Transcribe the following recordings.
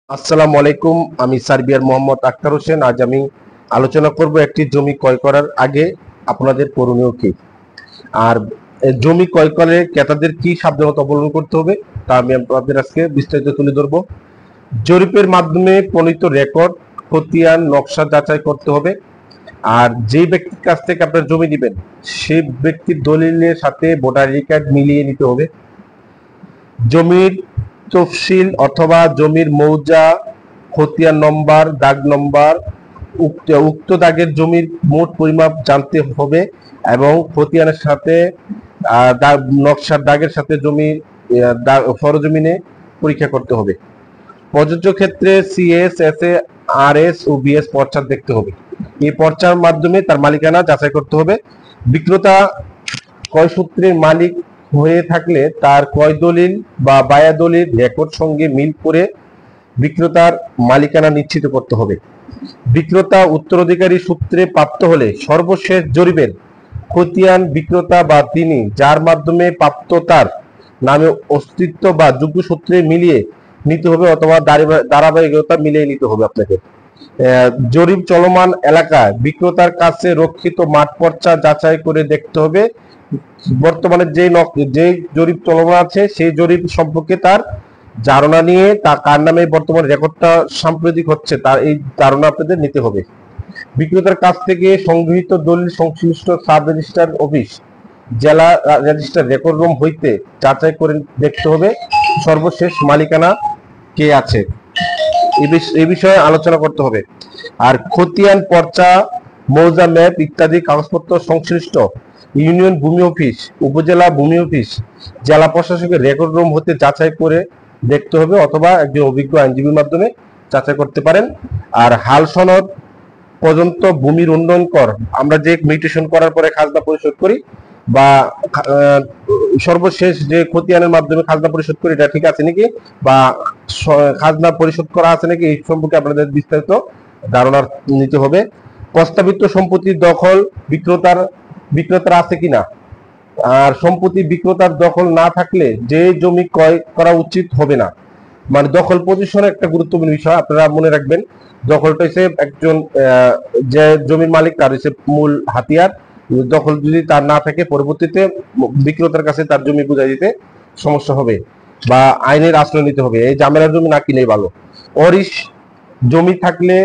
আসসালামু আলাইকুম। আমি সার্বিয়ার মোহাম্মদ আক্তার হোসেন। আজ আমি আলোচনা করব একটি জমি ক্রয় করার আগে আপনাদের করণীয় কি, আর জমি ক্রয় করে ক্রেতাদের কি সাবধানতা অবলম্বন করতে হবে তা আমি আপনাদের আজকে বিস্তারিত তুলে ধরবো। জরিপের মাধ্যমে প্রণীত রেকর্ড, খতিয়ান, নকশা যাচাই করতে হবে। আর যে ব্যক্তির কাছ থেকে আপনার জমি নেবেন সেই ব্যক্তির দলিলের সাথে ভোটার আইডি কার্ড মিলিয়ে নিতে হবে। জমির তফসিল অথবা জমির মৌজা, খতিয়ান নম্বর, দাগ নম্বর, উক্ত দাগের জমির মোট পরিমাপ জানতে হবে এবং খতিয়ানের সাথে নকশার দাগের সাথে জমির সরজমিনে পরীক্ষা করতে হবে। প্রযোজ্য ক্ষেত্রে সিএস, এসএ, আরএস ও বিএস পর্চা দেখতে হবে। এই পর্চার মাধ্যমে তার মালিকানা যাচাই করতে হবে। বিক্রেতা ক্রয়সূত্রের মালিক হয়ে থাকলে তার ক্রয় দলিল বা বায়া দলিল রেকর্ড সঙ্গে মিল করে বিক্রেতার মালিকানা নিশ্চিত করতে হবে। বিক্রেতা উত্তরাধিকারী সূত্রে প্রাপ্ত হলে সর্বশেষ জরিপের খতিয়ান বিক্রেতা বা তিনি যার মাধ্যমে প্রাপ্ত তার নামে অস্তিত্ব বা যোগ্য সূত্রে মিলিয়ে নিতে হবে অথবা ধারাবাহিকতা মিলিয়ে নিতে হবে আপনাকে। জরিপ চলমান এলাকায় বিক্রেতার কাছে রক্ষিত মাঠ পর্চা যাচাই করে দেখতে হবে বর্তমানে যে জরিপ চলমান আছে সেই জরিপ সম্পর্কে তার ধারণা নিয়ে তা কার নামে বর্তমানে রেকর্ডটা সাম্প্রতিক হচ্ছে তার এই ধারণা আপনাদের নিতে হবে। বিক্রেতার কাছ থেকে সংগৃহীত দলিল সংশ্লিষ্ট সাব রেজিস্ট্রার অফিস, জেলা রেজিস্ট্রার রেকর্ড রুম হইতে যাচাই করে দেখতে হবে সর্বশেষ মালিকানা কে আছে, এই বিষয়ে আলোচনা করতে হবে। আর খতিয়ান, পর্চা, মৌজা, ম্যাপ ইত্যাদি কাগজপত্র সংশ্লিষ্ট ইউনিয়ন ভূমি অফিস, উপজেলা ভূমি অফিস, জেলা প্রশাসকের রেকর্ড রুম হতে যাচাই করে দেখতে হবে অথবা একজন অভিজ্ঞ আইনজীবীর মাধ্যমে যাচাই করতে পারেন। আর হাল সনদ পর্যন্ত ভূমির উন্নয়ন কর, আমরা যে মিউটেশন করার পরে খাজনা পরিশোধ করি বা সর্বশেষ যে খতিয়ানের মাধ্যমে খাজনা পরিশোধ করি এটা ঠিক আছে নাকি বা খাজনা পরিশোধ করা আছে নাকি এই সম্পর্কে আপনাদের বিস্তারিত ধারণা নিতে হবে। প্রস্তাবিত সম্পত্তির দখল বিক্রেতার আছে কিনা, আর সম্পত্তি বিক্রেতার দখল না থাকলে যে জমি ক্রয় করা উচিত হবে না। মানে দখল পজিশন একটা গুরুত্বপূর্ণ বিষয়, আপনারা মনে রাখবেন। দখলটা হচ্ছে একজন যে জমির মালিক তার হচ্ছে মূল হাতিয়ার। দখল যদি তার না থাকে পরবর্তীতে বিক্রেতার কাছে তার জমি বুঝাই দিতে সমস্যা হবে বা আইনের আশ্রয় নিতে হবে। এই ঝামেলার জমি না কিনেই ভালো। অরিশ জমি থাকলে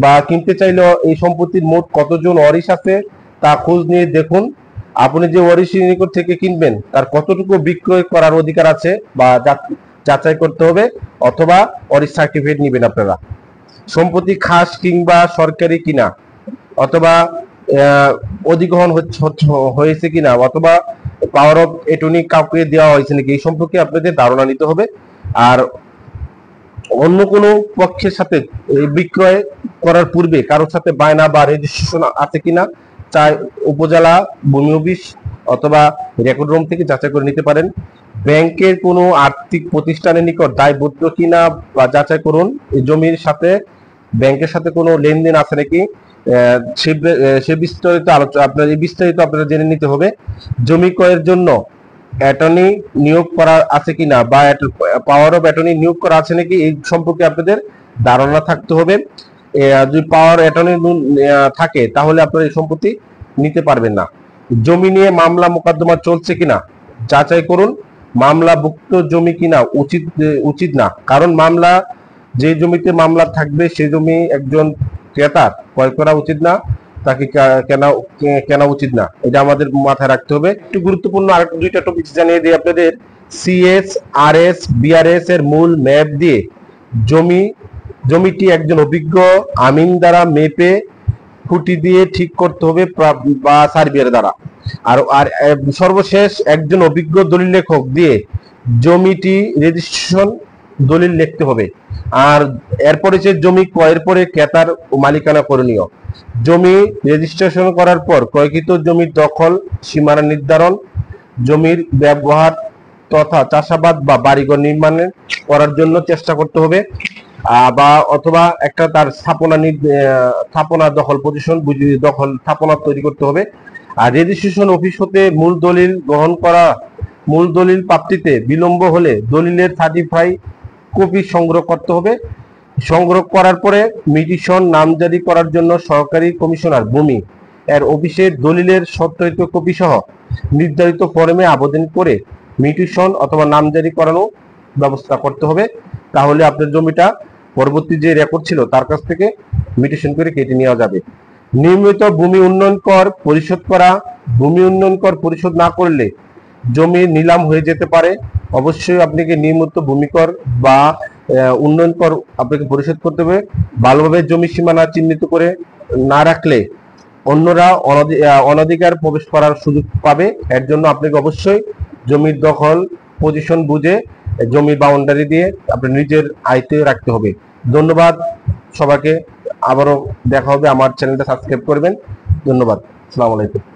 বা কিনতে চাইলে এই সম্পত্তির মোট কতজন অরিশ আছে তা খোঁজ নিয়ে দেখুন। আপনি যে ওয়ারিশের নিকট থেকে কিনবেন তার কতটুকু বিক্রয় করার অধিকার আছে বা যাচাই করতে হবে অথবা ওয়ারিশ সার্টিফিকেট নেবেন আপনারা। সম্পত্তি খাস কিংবা সরকারি কিনা অথবা অধিগ্রহণ হয়েছে কিনা অথবা পাওয়ার অফ এটর্নি কাউকে দেওয়া হয়েছে নাকি এই সম্পর্কে আপনাদের ধারণা নিতে হবে। আর অন্য কোনো পক্ষের সাথে বিক্রয় করার পূর্বে কারোর সাথে বায়না বা রেজিস্ট্রেশন আছে কিনা চাই উপজেলা ভূমি অফিস অথবা রেকর্ড রুম থেকে যাচাই করে নিতে পারেন। ব্যাংকের কোনো আর্থিক প্রতিষ্ঠানের নিকট দায়বদ্ধ কিনা বা যাচাই করুন। এই জমির সাথে ব্যাংকের সাথে কোনো লেনদেন আছে নাকি সে বিস্তারিত আলোচনা আপনারা জেনে নিতে হবে। জমি ক্রয়ের জন্য অ্যাটর্নি নিয়োগ করা আছে কিনা বা পাওয়ার অফ অ্যাটর্নি নিয়োগ করা আছে নাকি এই সম্পর্কে আপনাদের ধারণা থাকতে হবে। যদি পাওয়ার অ্যাটর্নি থাকে তাহলে আপনারা এই সম্পত্তি নিতে পারবেন না। জমি নিয়ে মামলা মোকদ্দমা চলছে কিনা যাচাই করুন। মামলাভুক্ত জমি কিনা উচিত না, কারণ যে জমিতে মামলা থাকবে সেই জমি একজন ক্রেতার ক্রয় করা উচিত না, তাকে কেনা উচিত না। এটা আমাদের মাথায় রাখতে হবে। একটু গুরুত্বপূর্ণ আর দুইটা টপিক জানিয়ে দিই আপনাদের। সিএস, আরএস, বিআরএস এর মূল ম্যাপ দিয়ে জমিটি একজন অভিজ্ঞ আমিন দ্বারা মেপে খুঁটি দিয়ে ঠিক করতে হবে বা সার্ভেয়ার দ্বারা। আর সর্বশেষ একজন অভিজ্ঞ দলিল লেখক দিয়ে জমিটি রেজিস্ট্রেশন দলিল লিখতে হবে। আর এরপরে যে জমি ক্রয়ের পরে ক্রেতার মালিকানা করণীয়। জমি রেজিস্ট্রেশন করার পর ক্রয়কৃত জমির দখল সীমানা নির্ধারণ, জমির ব্যবহার তথা চাষাবাদ বা বাড়িঘর নির্মাণ করার জন্য চেষ্টা করতে হবে বা অথবা একটা তার স্থাপনা দখল পজিশন বুঝিয়ে স্থাপনা তৈরি করতে হবে। আর রেজিস্ট্রেশন অফিস হতে মূল দলিল প্রাপ্তিতে বিলম্ব হলে দলিলের সার্টিফাই কপি সংগ্রহ করতে হবে। সংগ্রহ করার পরে মিউটেশন নামজারি করার জন্য সহকারী কমিশনার ভূমি এর অফিসের দলিলের সত্যায়িত কপি সহ নির্ধারিত ফর্মে আবেদন করে মিউটেশন অথবা নামজারি করানো ব্যবস্থা করতে হবে। তাহলে আপনার জমিটা পরবর্তী যে রেকর্ড ছিল তার কাছ থেকে মিউটেশন করে কেটে নেওয়া যাবে। নিয়মিত ভূমি উন্নয়ন কর পরিশোধ করা। ভূমি উন্নয়ন কর পরিশোধ না করলে জমি নিলাম হয়ে যেতে পারে। অবশ্যই আপনাকে নিয়মিত ভূমি কর বা উন্নয়ন কর আপনাকে পরিশোধ করতে হবে। ভালোভাবে জমি সীমানা চিহ্নিত করে না রাখলে অন্যরা অনধিকার প্রবেশ করার সুযোগ পাবে। এর জন্য আপনাকে অবশ্যই জমির দখল পজিশন বুঝে জমির বাউন্ডারি দিয়ে আপনি নিজের আয়ত্তে রাখতে হবে। ধন্যবাদ সবাইকে। আবারও দেখা হবে। আমার চ্যানেলটা সাবস্ক্রাইব করবেন। ধন্যবাদ। আসসালামু আলাইকুম।